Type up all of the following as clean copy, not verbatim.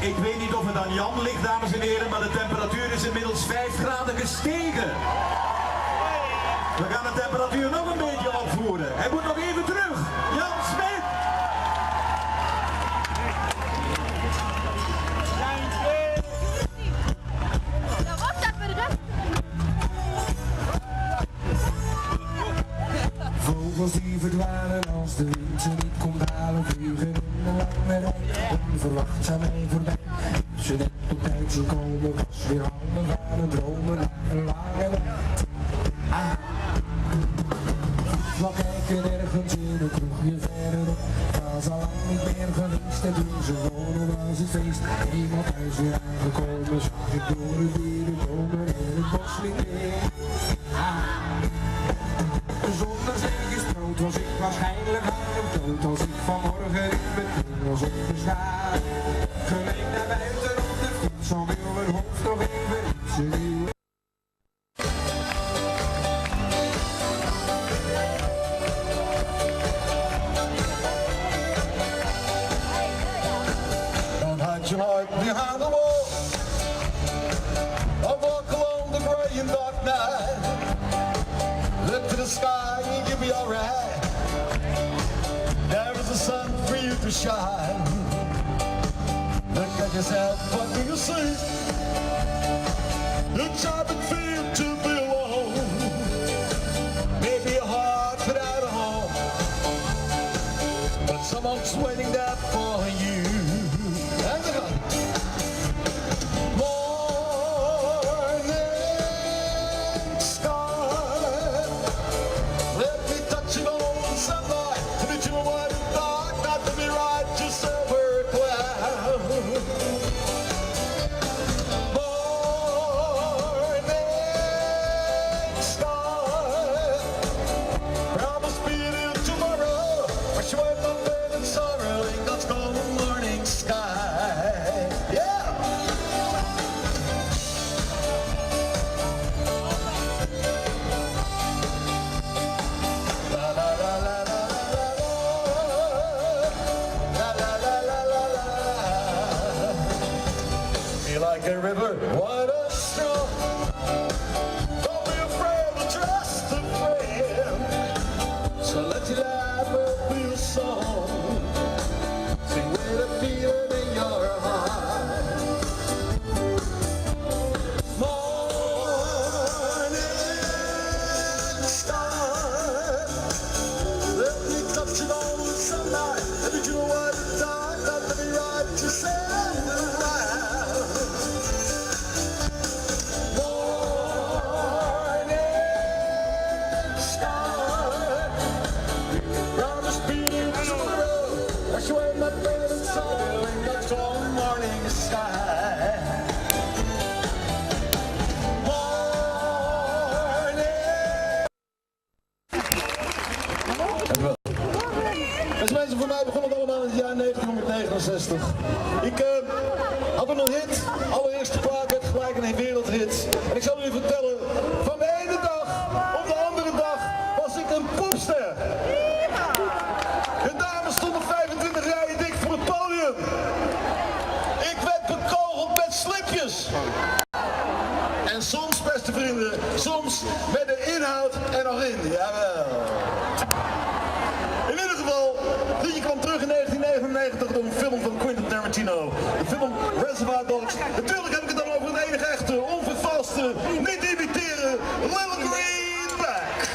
Ik weet niet of het aan Jan ligt, dames en heren, maar de temperatuur is inmiddels 5 graden gestegen. We gaan de temperatuur nog een beetje opvoeren. Hij moet nog even terug. Jan Smit. Vogels die verdwalen als de wind ze niet komt halen, vliegen in de lange rij, onverwachts aan mij voorbij. Ze net op tijd zien komen, was weer handen waren dromen naar een lange nacht. Wat kijken ergens in een kroegje verderop, was al lang niet meer geweest en toen ze wonen was het feest. Iemand thuis weer aangekomen, zag ik door de wieren bomen en het bos niet meer. Zonder zeegesproot was ik waarschijnlijk half dood als ik vanmorgen in mijn kningels opgestaan. Geleek naar buiten op de fiets, al wil mijn hoofd nog even iets nieuw. Don't hide your heart behind the wall. I'll walk along the gray and dark night. Look to the sky and you'll be alright. There is a sun for you to shine. Look at yourself, what do you see? The job and feel to be alone. Maybe a heart without a home, but someone's waiting there for you. And they're gone. Like a river, what a storm. Don't be afraid to trust a friend. So let your life be a song. Sing with a feeling in your heart. Morning star, let me touch it on the sunlight. And did you know what it's done? Not to be right to say. Beste mensen, voor mij begon het allemaal in het jaar 1969. Ik had een hit, allereerste plaat werd gelijk een wereldhit. En ik zal u vertellen, van de ene dag op de andere dag was ik een popster. De dames stonden 25 rijen dik voor het podium. Ik werd bekogeld met slipjes. En soms, beste vrienden, soms met de inhoud er nog in. Jawel. In ieder geval, die kwam terug in 1999 door een film van Quentin Tarantino. De film Reservoir Dogs. Natuurlijk heb ik het dan over het enige echte, onvervalste, niet imiteren, Little Greenback.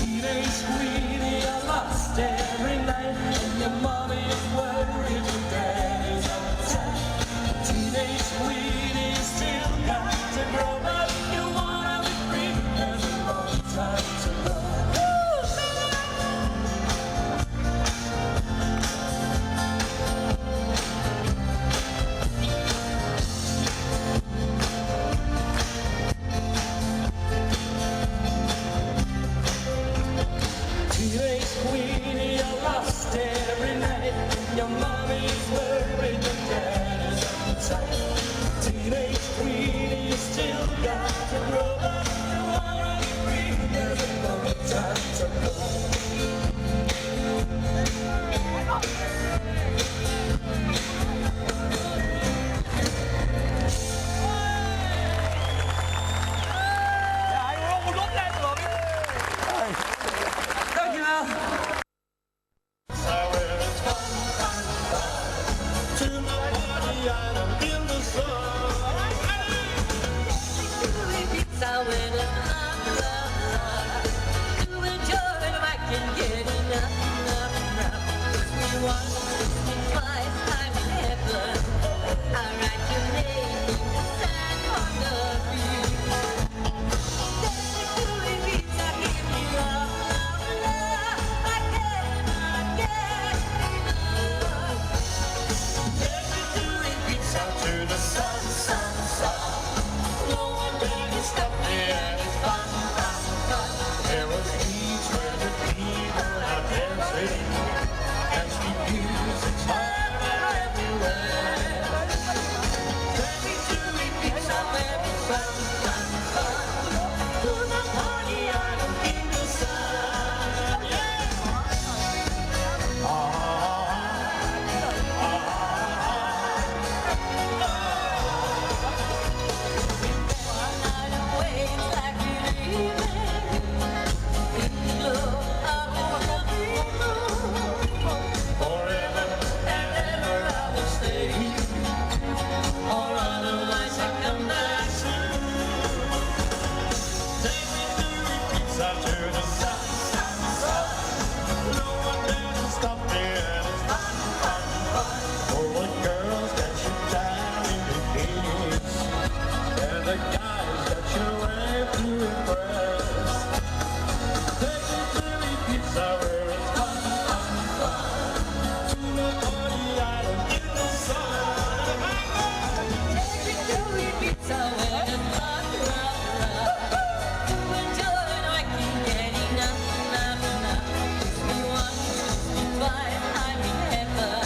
Teenage sweetie, I lost every night, and your mommy is worried your daddy's upset. Teenage sweetie, still got to grow up. You wanna be free, there's a long time to go. Teenage sweetie, I lost every night. Your mommy's worried, your daddy's uptight. Teenage sweetie, you still got to grow up. You wanna be free, there's a long time to go. Ja, joh, moet opletten, Bobby. Dankjewel.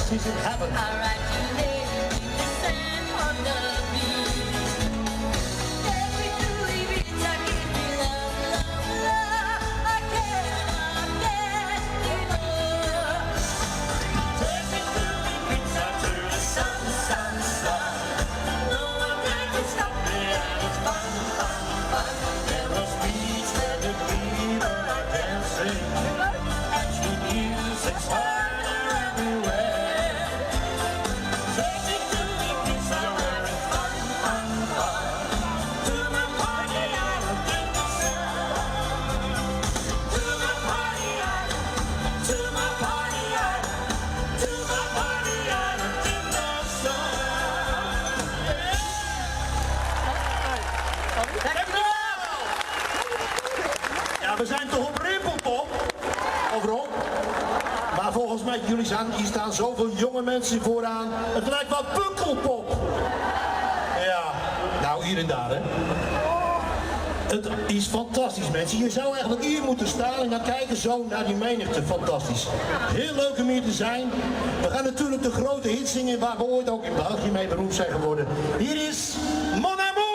She's in heaven. We zijn toch op Rimpelpop? Of Rob? Maar volgens mij, jullie hier staan zoveel jonge mensen vooraan. Het lijkt wel Pukkelpop. Ja, nou hier en daar hè. Het is fantastisch mensen. Je zou eigenlijk hier moeten staan en dan kijken zo naar die menigte. Fantastisch. Heel leuk om hier te zijn. We gaan natuurlijk de grote hits zingen waar we ooit ook in België mee beroemd zijn geworden. Hier is Mon Amour!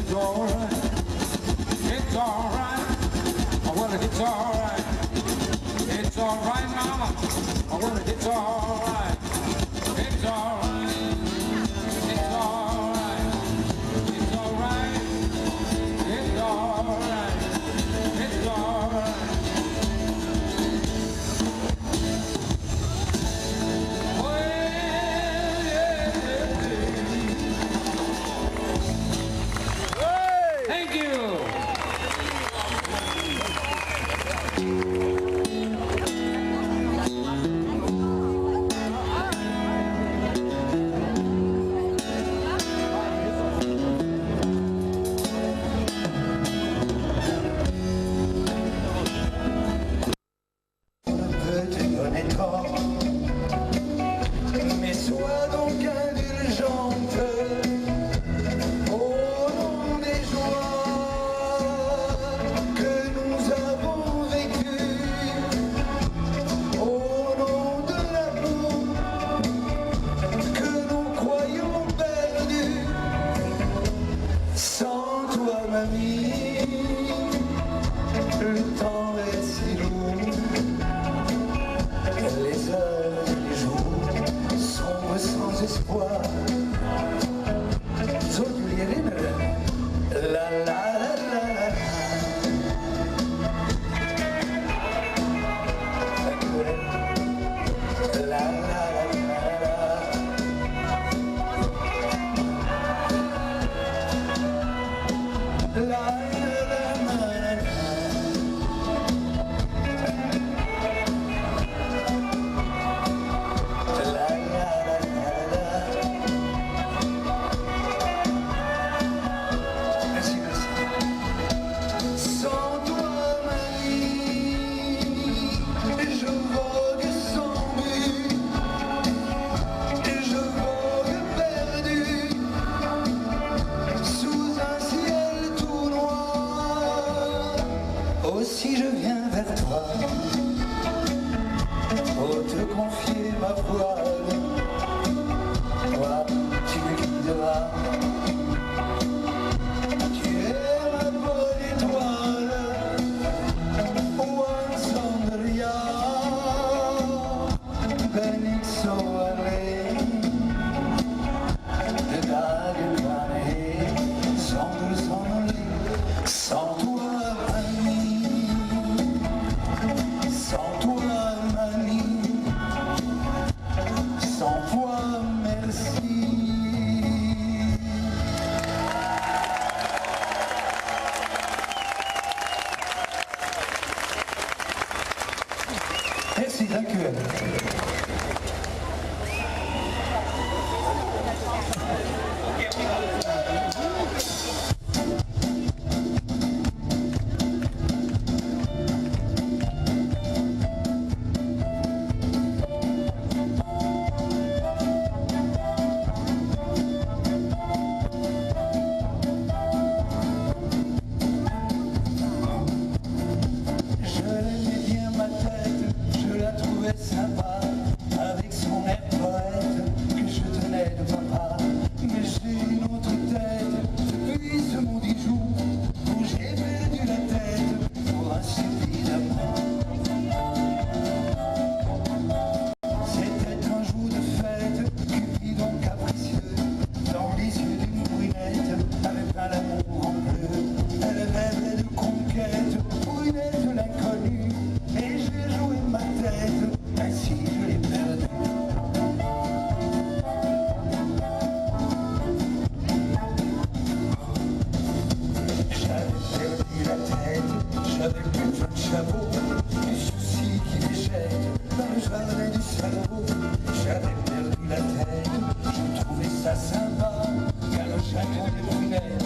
it's alright. It's alright. Well, it's alright. It's alright, mama. Well, it's alright. It's alright. It's alright. It's alright. It's alright. It's alright. Thank you. Mais sois donc indulgente au nom des joies que nous avons vécues, au nom de l'amour que nous croyons perdu. Sans toi, mamie, le temps est si lourd. Les heures et les jours sombres sans espoir. Zo jullie herinneren? La la la la la. La la la la la. La. Si je viens vers toi pour te confier ma voile, toi tu me guideras. Tu es ma bonne étoile, Juan Sandria, Benix Oale, de Dagenane, sans toi, ami. Sans toi, mamie, sans toi, merci. Merci, dank u wel. Sympa, avec son air poète que je tenais de papa. Mais j'ai une autre tête depuis ce maudit jour où j'ai perdu la tête pour un stupide amour. C'était un jour de fête, Cupidon capricieux, dans les yeux d'une brunette, avec plein d'amour en bleu. Elle rêvait de conquête, brunette l'inconnue, et j'ai joué ma tête. Ainsi je l'ai perdu. J'avais perdu la tête, j'avais plus de chapeau, les soucis qui les jettent dans le jardin du cerveau. J'avais perdu la tête, je trouvais ça sympa, car le chagrin des brunettes,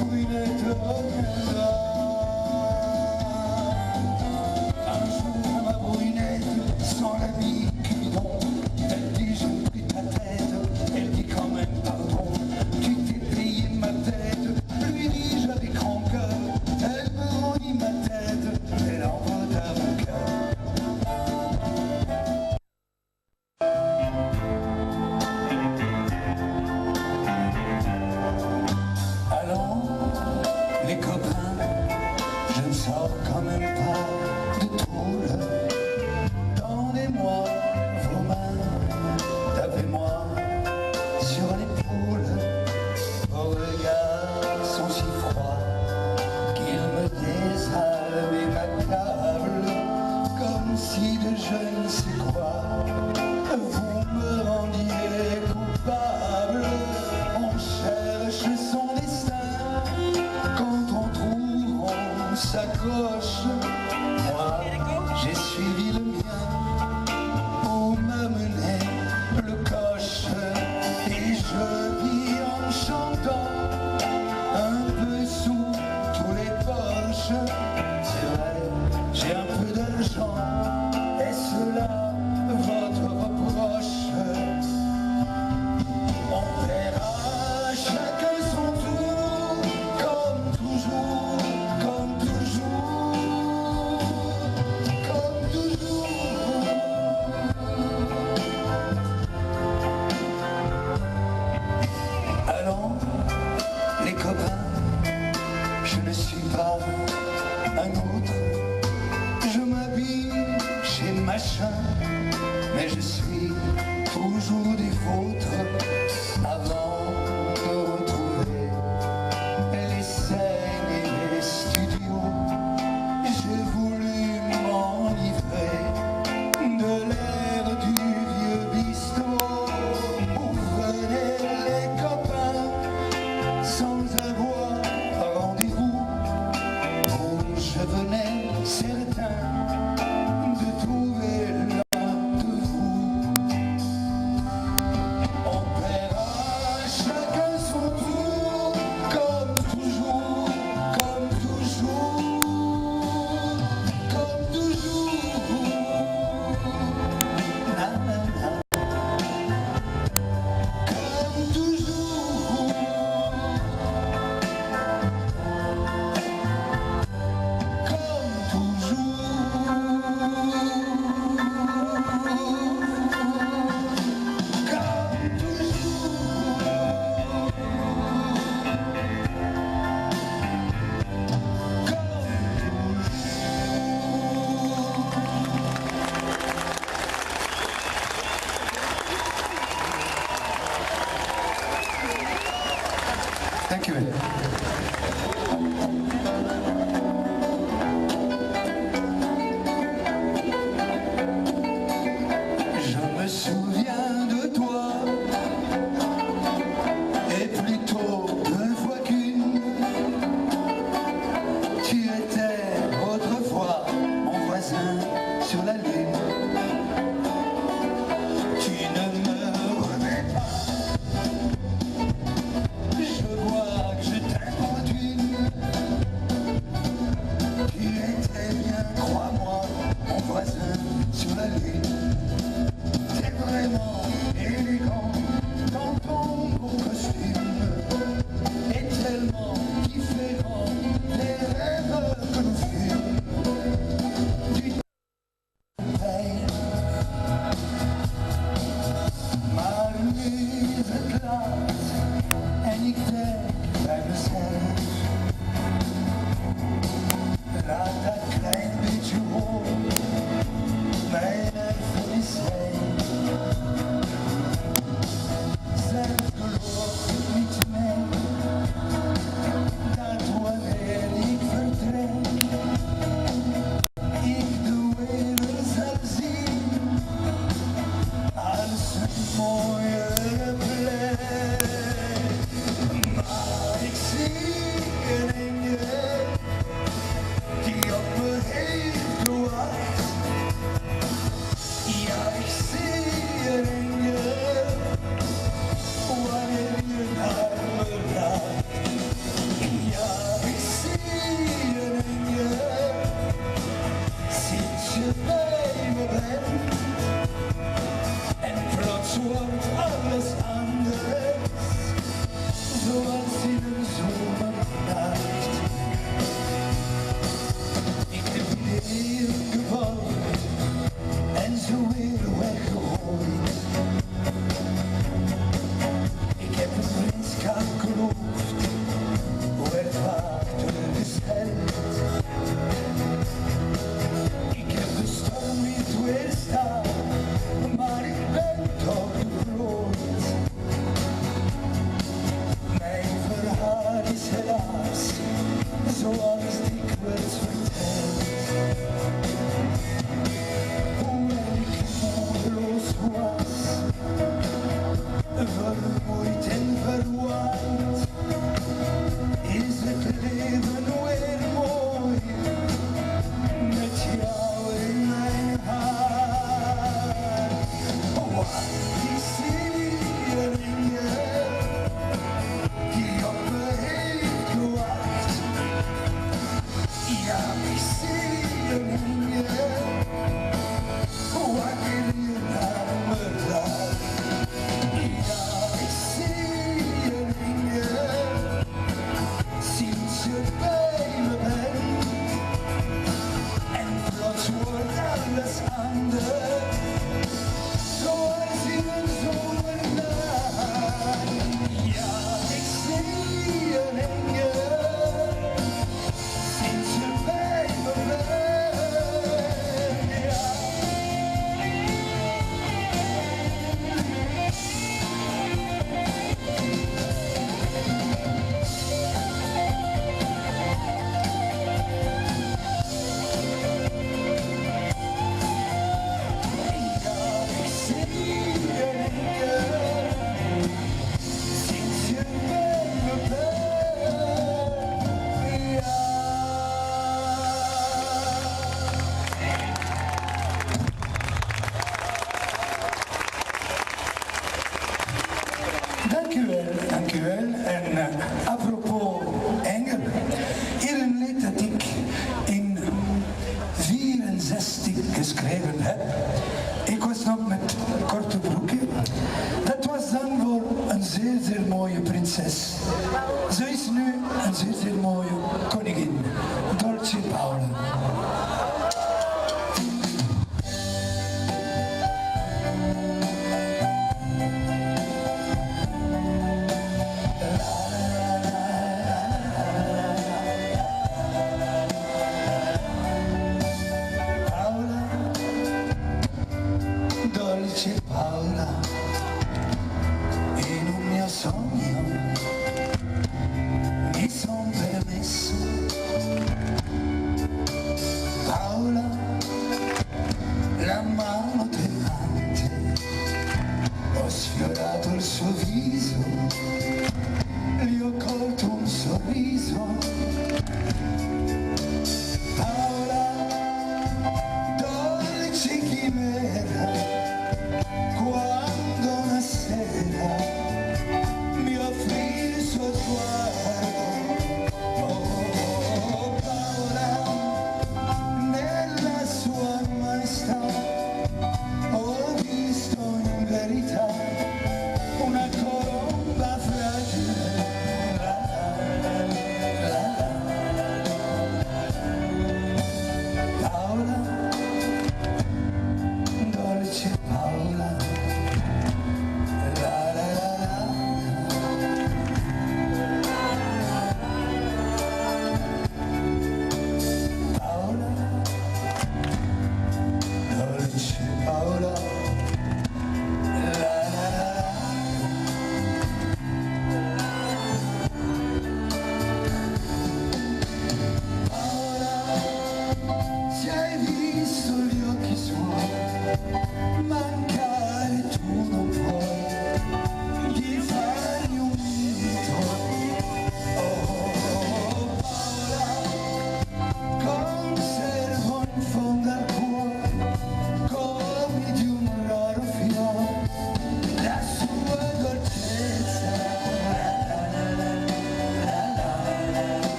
brunette reviendra. Un jour ma brunette, sans l'ami Cupidon, elle dit j'ai pris ta tête, elle dit quand même pardon, tu t'es payé ma tête, lui dis j'avais grand cœur, elle me rendit ma tête, elle envoie ta mon cœur. croche. Moi, j'ai suivi le mien, où m'amenait le coche. Et je vis en chantant, un peu sous tous les poches. C'est vrai, j'ai un peu d'argent, est-ce là votre reproche? On verra chacun son tour, comme toujours, comme toujours, comme toujours. Allons, les copains, je ne suis pas un autre. Je m'habille chez machin, mais je suis toujours des vôtres.